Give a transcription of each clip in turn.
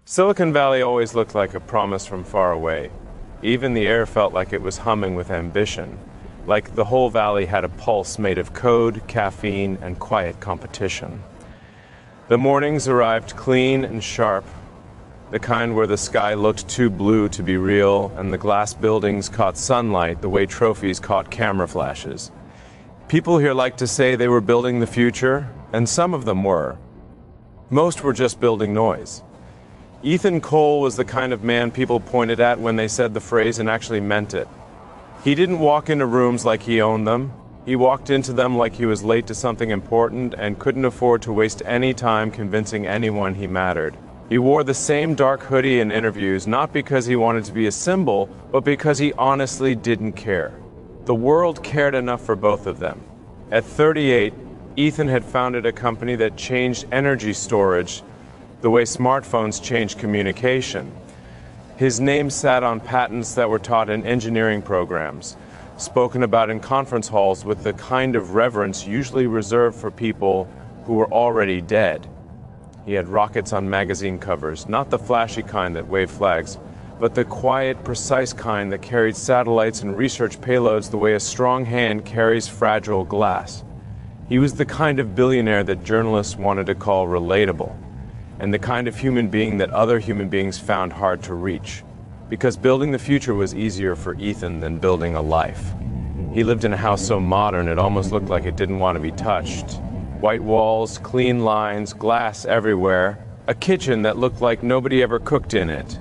Silicon Valley always looked like a promise from far away. Even the air felt like it was humming with ambition, like the whole valley had a pulse made of code, caffeine, and quiet competition. The mornings arrived clean and sharp, the kind where the sky looked too blue to be real, and the glass buildings caught sunlight the way trophies caught camera flashes. People here liked to say they were building the future, and some of them were. Most were just building noise. Ethan Cole was the kind of man people pointed at when they said the phrase and actually meant it. He didn't walk into rooms like he owned them. He walked into them like he was late to something important and couldn't afford to waste any time convincing anyone he mattered. He wore the same dark hoodie in interviews, not because he wanted to be a symbol, but because he honestly didn't care. The world cared enough for both of them. At 38, Ethan had founded a company that changed energy storage the way smartphones changed communication. His name sat on patents that were taught in engineering programs, spoken about in conference halls with the kind of reverence usually reserved for people who were already dead. He had rockets on magazine covers, not the flashy kind that waved flags, but the quiet, precise kind that carried satellites and research payloads the way a strong hand carries fragile glass. He was the kind of billionaire that journalists wanted to call relatable, and the kind of human being that other human beings found hard to reach, because building the future was easier for Ethan than building a life. He lived in a house so modern it almost looked like it didn't want to be touched. White walls, clean lines, glass everywhere, a kitchen that looked like nobody ever cooked in it,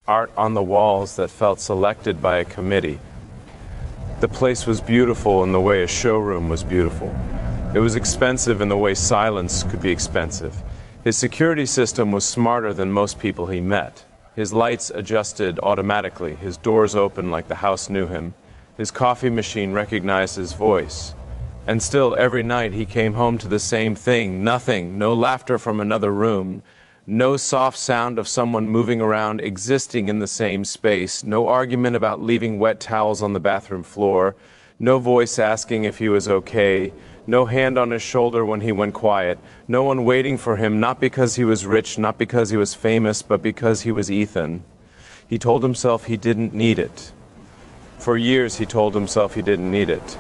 art on the walls that felt selected by a committee. The place was beautiful in the way a showroom was beautiful. It was expensive in the way silence could be expensive. His security system was smarter than most people he met. His lights adjusted automatically, his doors opened like the house knew him. His coffee machine recognized his voice. And still, every night he came home to the same thing, nothing, no laughter from another room, no soft sound of someone moving around existing in the same space, no argument about leaving wet towels on the bathroom floor, no voice asking if he was okay, no hand on his shoulder when he went quiet, no one waiting for him, not because he was rich, not because he was famous, but because he was Ethan. He told himself he didn't need it. For years he told himself he didn't need it.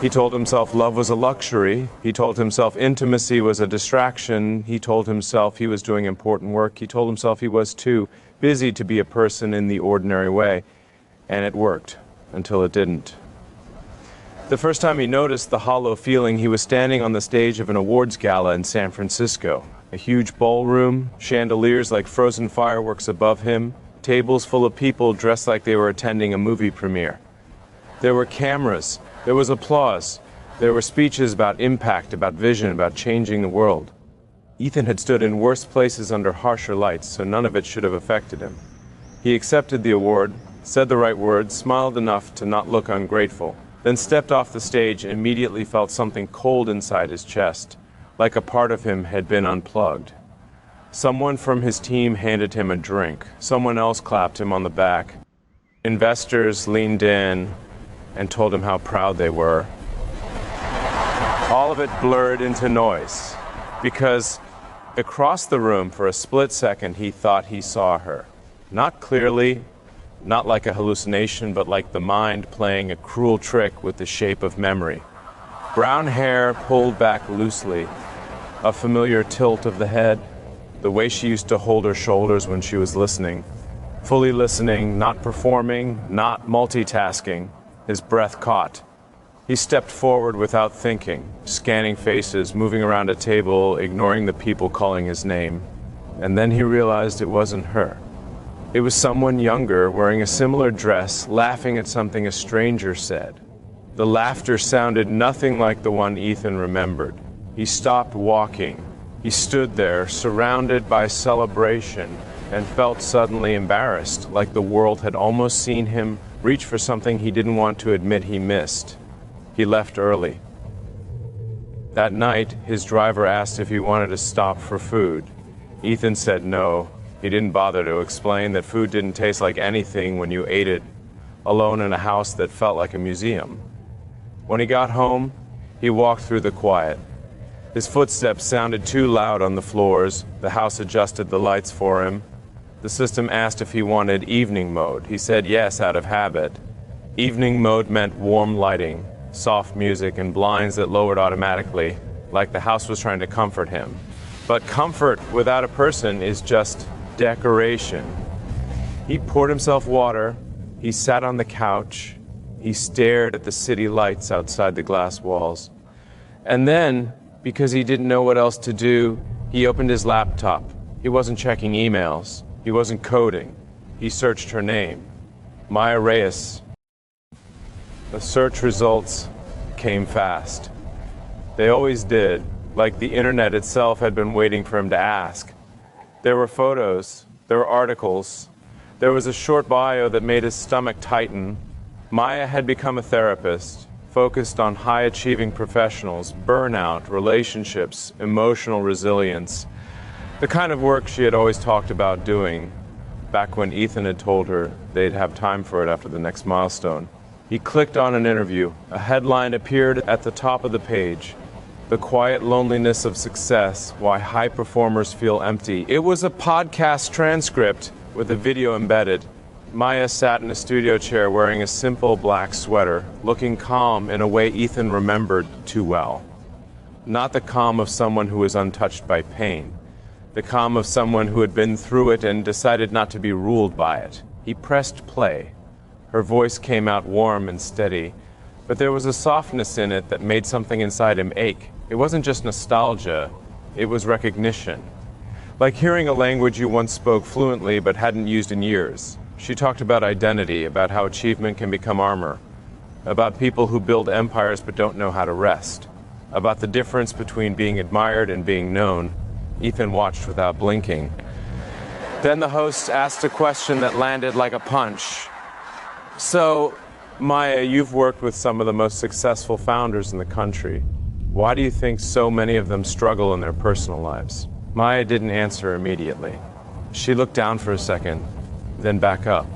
He told himself love was a luxury. He told himself intimacy was a distraction. He told himself he was doing important work. He told himself he was too busy to be a person in the ordinary way. And it worked, until it didn't. The first time he noticed the hollow feeling, he was standing on the stage of an awards gala in San Francisco. A huge ballroom, chandeliers like frozen fireworks above him, tables full of people dressed like they were attending a movie premiere. There were cameras, there was applause, there were speeches about impact, about vision, about changing the world. Ethan had stood in worse places under harsher lights, so none of it should have affected him. He accepted the award, said the right words, smiled enough to not look ungrateful, then stepped off the stage and immediately felt something cold inside his chest, like a part of him had been unplugged. Someone from his team handed him a drink. Someone else clapped him on the back. Investors leaned in and told him how proud they were. All of it blurred into noise, because across the room for a split second he thought he saw her. Not clearly, not like a hallucination, but like the mind playing a cruel trick with the shape of memory. Brown hair pulled back loosely, a familiar tilt of the head, the way she used to hold her shoulders when she was listening. Fully listening, not performing, not multitasking. His breath caught. He stepped forward without thinking, scanning faces, moving around a table, ignoring the people calling his name. And then he realized it wasn't her. It was someone younger, wearing a similar dress, laughing at something a stranger said. The laughter sounded nothing like the one Ethan remembered. He stopped walking. He stood there, surrounded by celebration, and felt suddenly embarrassed, like the world had almost seen him reach for something he didn't want to admit he missed. He left early. That night, his driver asked if he wanted to stop for food. Ethan said no. He didn't bother to explain that food didn't taste like anything when you ate it alone in a house that felt like a museum. When he got home, he walked through the quiet. His footsteps sounded too loud on the floors. The house adjusted the lights for him. The system asked if he wanted evening mode. He said yes out of habit. Evening mode meant warm lighting, soft music, and blinds that lowered automatically, like the house was trying to comfort him. But comfort without a person is just decoration. He poured himself water, he sat on the couch, he stared at the city lights outside the glass walls. And then, because he didn't know what else to do, he opened his laptop. He wasn't checking emails. He wasn't coding. He searched her name, Maya Reyes. The search results came fast. They always did, like the internet itself had been waiting for him to ask. There were photos, there were articles, there was a short bio that made his stomach tighten. Maya had become a therapist, focused on high-achieving professionals, burnout, relationships, emotional resilience. The kind of work she had always talked about doing, back when Ethan had told her they'd have time for it after the next milestone. He clicked on an interview. A headline appeared at the top of the page. The Quiet Loneliness of Success, Why High Performers Feel Empty. It was a podcast transcript with a video embedded. Maya sat in a studio chair wearing a simple black sweater, looking calm in a way Ethan remembered too well. Not the calm of someone who is untouched by pain. The calm of someone who had been through it and decided not to be ruled by it. He pressed play. Her voice came out warm and steady, but there was a softness in it that made something inside him ache. It wasn't just nostalgia, it was recognition. Like hearing a language you once spoke fluently but hadn't used in years. She talked about identity, about how achievement can become armor, about people who build empires but don't know how to rest, about the difference between being admired and being known. Ethan watched without blinking. Then the host asked a question that landed like a punch. So, Maya, you've worked with some of the most successful founders in the country. Why do you think so many of them struggle in their personal lives? Maya didn't answer immediately. She looked down for a second, then back up.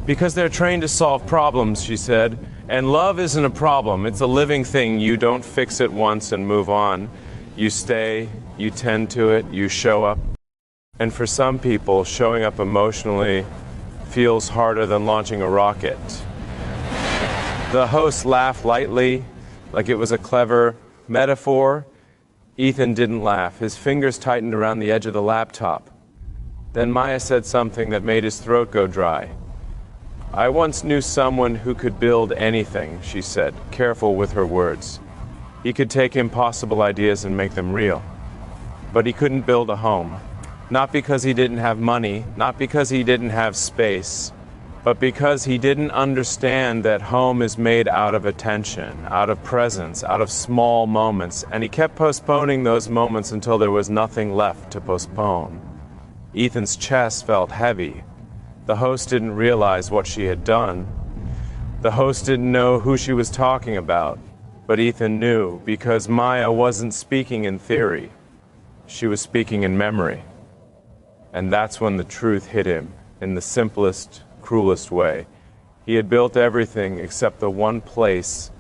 Because they're trained to solve problems, she said, and love isn't a problem. It's a living thing. You don't fix it once and move on. You stay, you tend to it, you show up. And for some people, showing up emotionally feels harder than launching a rocket. The host laughed lightly, like it was a clever metaphor. Ethan didn't laugh. His fingers tightened around the edge of the laptop. Then Maya said something that made his throat go dry. I once knew someone who could build anything, she said, careful with her words. He could take impossible ideas and make them real. But he couldn't build a home. Not because he didn't have money, not because he didn't have space, but because he didn't understand that home is made out of attention, out of presence, out of small moments, and he kept postponing those moments until there was nothing left to postpone. Ethan's chest felt heavy. The host didn't realize what she had done. The host didn't know who she was talking about. But Ethan knew, because Maya wasn't speaking in theory. She was speaking in memory. And that's when the truth hit him, in the simplest, cruelest way. He had built everything except the one place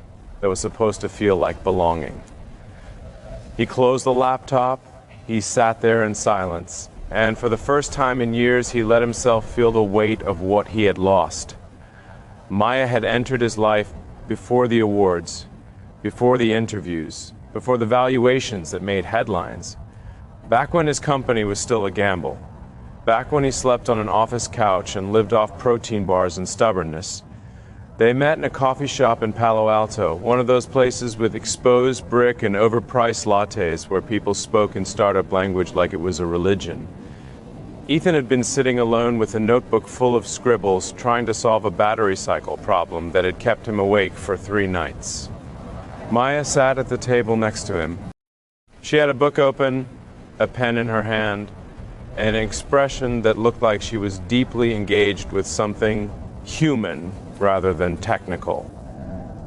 that was supposed to feel like belonging. He closed the laptop, he sat there in silence, and for the first time in years he let himself feel the weight of what he had lost. Maya had entered his life before the awards, before the interviews, before the valuations that made headlines. Back when his company was still a gamble. Back when he slept on an office couch and lived off protein bars and stubbornness. They met in a coffee shop in Palo Alto, one of those places with exposed brick and overpriced lattes where people spoke in startup language like it was a religion. Ethan had been sitting alone with a notebook full of scribbles trying to solve a battery cycle problem that had kept him awake for 3 nights. Maya sat at the table next to him. She had a book open, a pen in her hand, and an expression that looked like she was deeply engaged with something human rather than technical.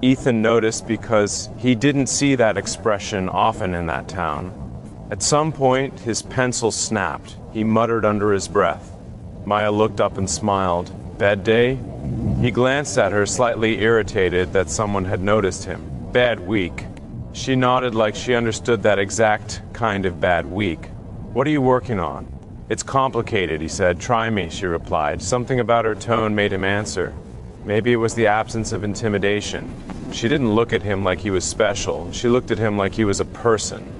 Ethan noticed because he didn't see that expression often in that town. At some point, his pencil snapped. He muttered under his breath. Maya looked up and smiled. Bad day? He glanced at her, slightly irritated that someone had noticed him. Bad week. She nodded like she understood that exact kind of bad week. What are you working on? It's complicated, he said. Try me, she replied. Something about her tone made him answer. Maybe it was the absence of intimidation. She didn't look at him like he was special. She looked at him like he was a person.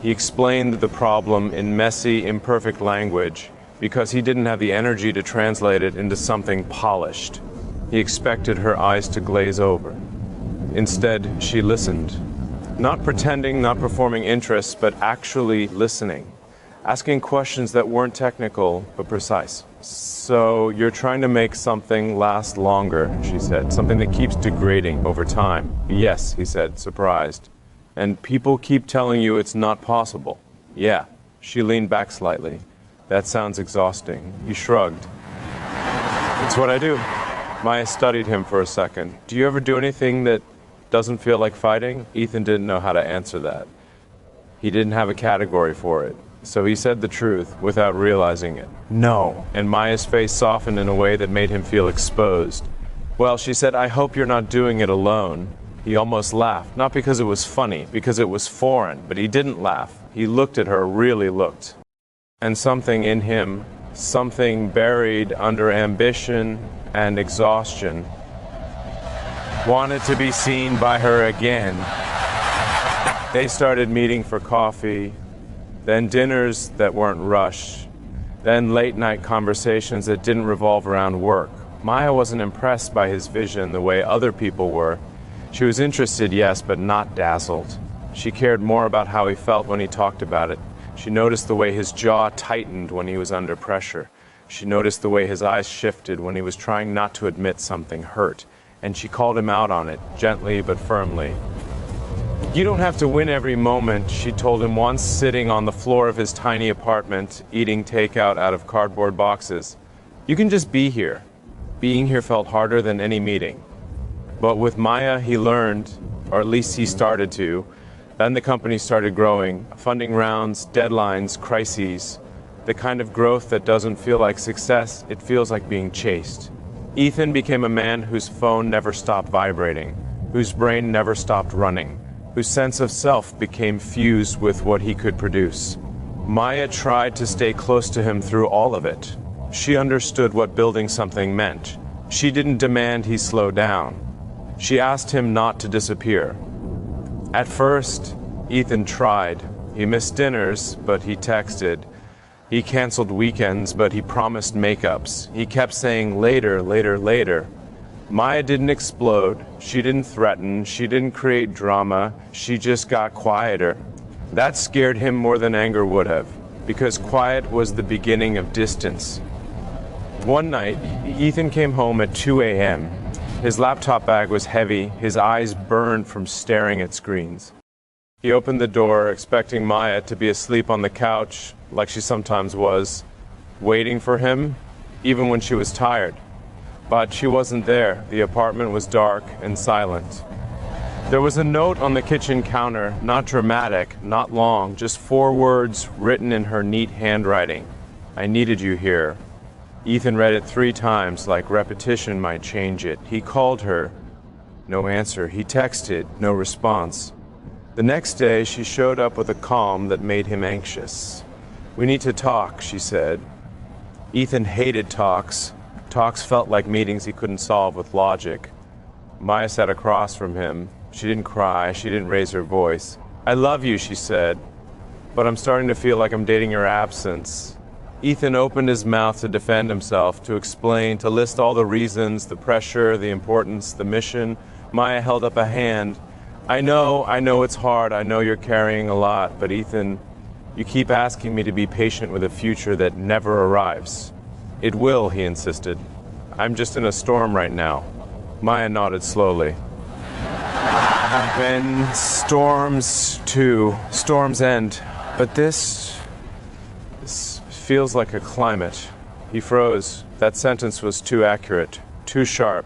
He explained the problem in messy, imperfect language because he didn't have the energy to translate it into something polished. He expected her eyes to glaze over. Instead, she listened. Not pretending, not performing interest, but actually listening. Asking questions that weren't technical, but precise. So you're trying to make something last longer, she said. Something that keeps degrading over time. Yes, he said, surprised. And people keep telling you it's not possible. Yeah. She leaned back slightly. That sounds exhausting. He shrugged. It's what I do. Maya studied him for a second. Do you ever do anything that doesn't feel like fighting? Ethan didn't know how to answer that. He didn't have a category for it. So he said the truth without realizing it. No. And Maya's face softened in a way that made him feel exposed. Well, she said, I hope you're not doing it alone. He almost laughed, not because it was funny, because it was foreign, but he didn't laugh. He looked at her, really looked. And something in him, something buried under ambition and exhaustion, wanted to be seen by her again. They started meeting for coffee, then dinners that weren't rushed, then late-night conversations that didn't revolve around work. Maya wasn't impressed by his vision the way other people were. She was interested, yes, but not dazzled. She cared more about how he felt when he talked about it. She noticed the way his jaw tightened when he was under pressure. She noticed the way his eyes shifted when he was trying not to admit something hurt. And she called him out on it, gently but firmly. You don't have to win every moment, she told him once, sitting on the floor of his tiny apartment, eating takeout out of cardboard boxes. You can just be here. Being here felt harder than any meeting. But with Maya, he learned, or at least he started to. Then the company started growing. Funding rounds, deadlines, crises. The kind of growth that doesn't feel like success, it feels like being chased. Ethan became a man whose phone never stopped vibrating, whose brain never stopped running, whose sense of self became fused with what he could produce. Maya tried to stay close to him through all of it. She understood what building something meant. She didn't demand he slow down. She asked him not to disappear. At first, Ethan tried. He missed dinners, but he texted. He canceled weekends, but he promised makeups. He kept saying later, later, later. Maya didn't explode. She didn't threaten. She didn't create drama. She just got quieter. That scared him more than anger would have, because quiet was the beginning of distance. One night, Ethan came home at 2 a.m. His laptop bag was heavy, his eyes burned from staring at screens. He opened the door, expecting Maya to be asleep on the couch, like she sometimes was, waiting for him, even when she was tired. But she wasn't there. The apartment was dark and silent. There was a note on the kitchen counter, not dramatic, not long, just 4 words written in her neat handwriting. I needed you here. Ethan read it 3 times, like repetition might change it. He called her. No answer. He texted. No response. The next day, she showed up with a calm that made him anxious. We need to talk, she said. Ethan hated talks. Talks felt like meetings he couldn't solve with logic. Maya sat across from him. She didn't cry. She didn't raise her voice. I love you, she said, but I'm starting to feel like I'm dating your absence. Ethan opened his mouth to defend himself, to explain, to list all the reasons, the pressure, the importance, the mission. Maya held up a hand. I know it's hard. I know you're carrying a lot, but Ethan, you keep asking me to be patient with a future that never arrives. It will, he insisted. I'm just in a storm right now. Maya nodded slowly. I've been storms too. Storms end. But this feels like a climate. He froze. That sentence was too accurate, too sharp.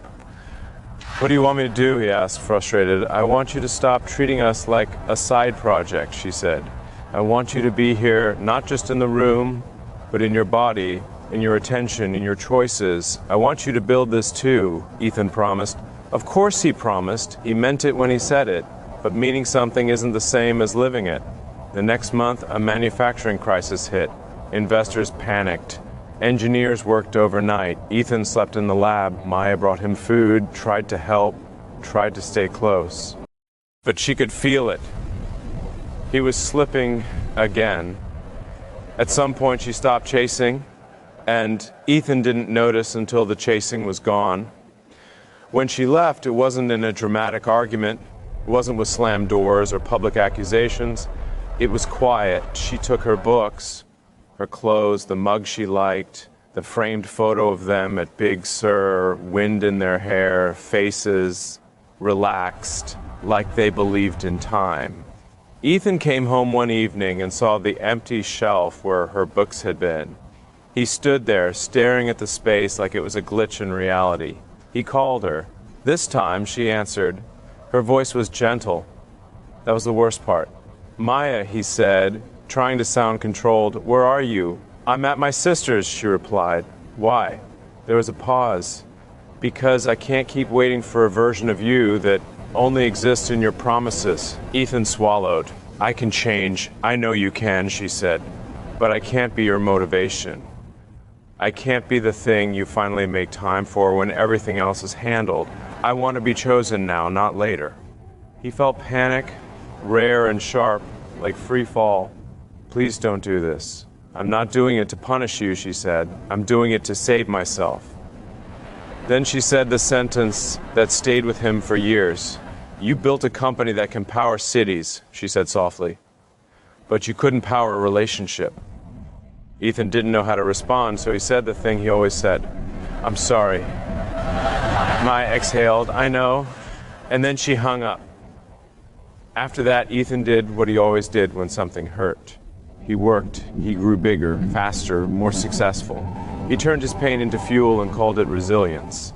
What do you want me to do? He asked, frustrated. I want you to stop treating us like a side project, she said. I want you to be here, not just in the room, but in your body, in your attention, in your choices. I want you to build this too, Ethan promised. Of course he promised. He meant it when he said it. But meaning something isn't the same as living it. The next month, a manufacturing crisis hit. Investors panicked. Engineers worked overnight. Ethan slept in the lab. Maya brought him food, tried to help, tried to stay close. But she could feel it. He was slipping again. At some point she stopped chasing, and Ethan didn't notice until the chasing was gone. When she left, it wasn't in a dramatic argument. It wasn't with slammed doors or public accusations. It was quiet. She took her books, her clothes, the mug she liked, the framed photo of them at Big Sur, wind in their hair, faces relaxed, like they believed in time. Ethan came home one evening and saw the empty shelf where her books had been. He stood there, staring at the space like it was a glitch in reality. He called her. This time, she answered. Her voice was gentle. That was the worst part. Maya, he said, trying to sound controlled. Where are you? I'm at my sister's, she replied. Why? There was a pause. Because I can't keep waiting for a version of you that only exists in your promises. Ethan swallowed. I can change. I know you can, she said. But I can't be your motivation. I can't be the thing you finally make time for when everything else is handled. I want to be chosen now, not later. He felt panic, rare and sharp, like free fall. Please don't do this. I'm not doing it to punish you, she said. I'm doing it to save myself. Then she said the sentence that stayed with him for years. You built a company that can power cities, she said softly. But you couldn't power a relationship. Ethan didn't know how to respond, so he said the thing he always said. I'm sorry. Maya exhaled, I know. And then she hung up. After that, Ethan did what he always did when something hurt. He worked, he grew bigger, faster, more successful. He turned his pain into fuel and called it resilience.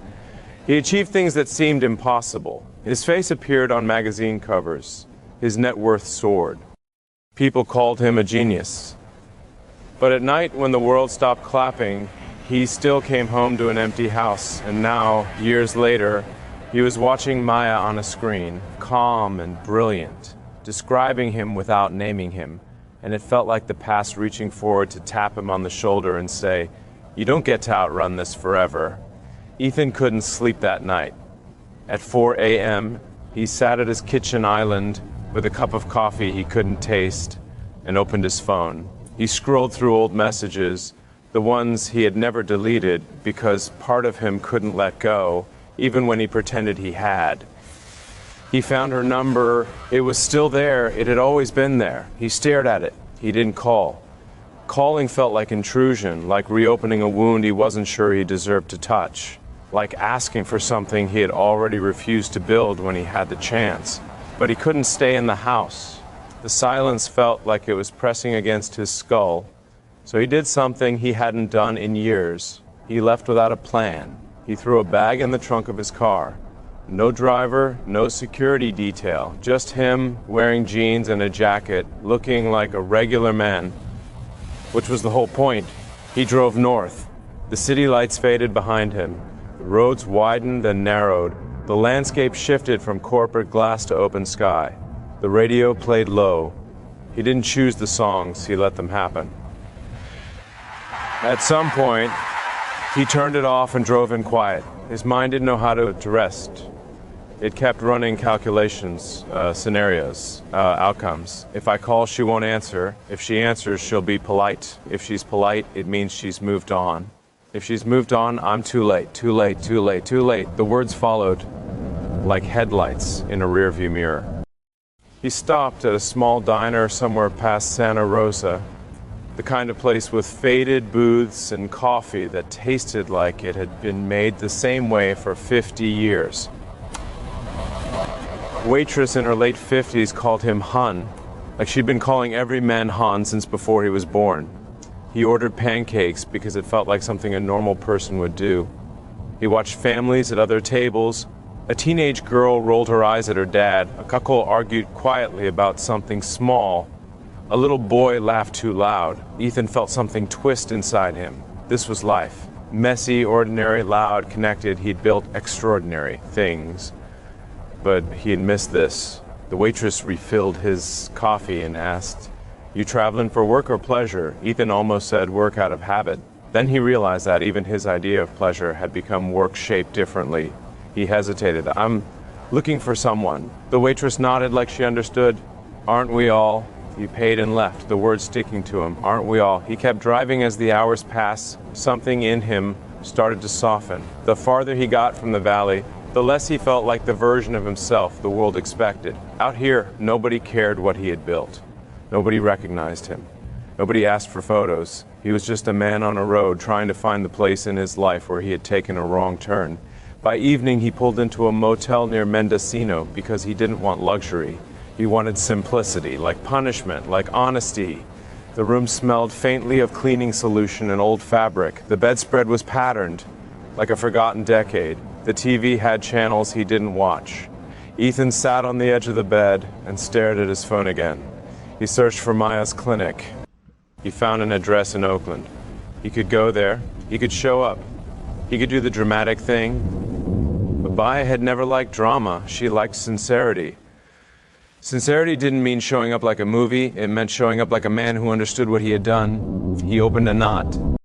He achieved things that seemed impossible. His face appeared on magazine covers. His net worth soared. People called him a genius. But at night, when the world stopped clapping, he still came home to an empty house. And now, years later, he was watching Maya on a screen, calm and brilliant, describing him without naming him. And it felt like the past reaching forward to tap him on the shoulder and say, you don't get to outrun this forever. Ethan couldn't sleep that night. At 4 a.m., he sat at his kitchen island with a cup of coffee he couldn't taste and opened his phone. He scrolled through old messages, the ones he had never deleted because part of him couldn't let go, even when he pretended he had. He found her number. It was still there. It had always been there. He stared at it. He didn't call. Calling felt like intrusion, like reopening a wound he wasn't sure he deserved to touch, like asking for something he had already refused to build when he had the chance. But he couldn't stay in the house. The silence felt like it was pressing against his skull. So he did something he hadn't done in years. He left without a plan. He threw a bag in the trunk of his car. No driver, no security detail, just him wearing jeans and a jacket, looking like a regular man, which was the whole point. He drove north. The city lights faded behind him. The roads widened and narrowed. The landscape shifted from corporate glass to open sky. The radio played low. He didn't choose the songs, he let them happen. At some point, he turned it off and drove in quiet. His mind didn't know how to rest. It kept running calculations, scenarios, outcomes. If I call, she won't answer. If she answers, she'll be polite. If she's polite, it means she's moved on. If she's moved on, I'm too late, too late, too late, too late. The words followed like headlights in a rearview mirror. He stopped at a small diner somewhere past Santa Rosa, the kind of place with faded booths and coffee that tasted like it had been made the same way for 50 years. Waitress in her late 50s called him Hun, like she'd been calling every man Han since before he was born. He ordered pancakes because it felt like something a normal person would do. He watched families at other tables. A teenage girl rolled her eyes at her dad. A couple argued quietly about something small. A little boy laughed too loud. Ethan felt something twist inside him. This was life. Messy, ordinary, loud, connected. He'd built extraordinary things. But he had missed this. The waitress refilled his coffee and asked "You traveling for work or pleasure?" Ethan almost said work out of habit. Then he realized that even his idea of pleasure had become work shaped differently. He hesitated. "I'm looking for someone." The waitress nodded like she understood. "Aren't we all?" He paid and left, the words sticking to him. "Aren't we all?" He kept driving as the hours passed. Something in him started to soften. The farther he got from the valley, the less he felt like the version of himself the world expected. Out here, nobody cared what he had built. Nobody recognized him. Nobody asked for photos. He was just a man on a road trying to find the place in his life where he had taken a wrong turn. By evening, he pulled into a motel near Mendocino because he didn't want luxury. He wanted simplicity, like punishment, like honesty. The room smelled faintly of cleaning solution and old fabric. The bedspread was patterned, like a forgotten decade. The TV had channels he didn't watch. Ethan sat on the edge of the bed and stared at his phone again. He searched for Maya's clinic. He found an address in Oakland. He could go there. He could show up. He could do the dramatic thing. But Maya had never liked drama. She liked sincerity. Sincerity didn't mean showing up like a movie. It meant showing up like a man who understood what he had done. He opened a knot.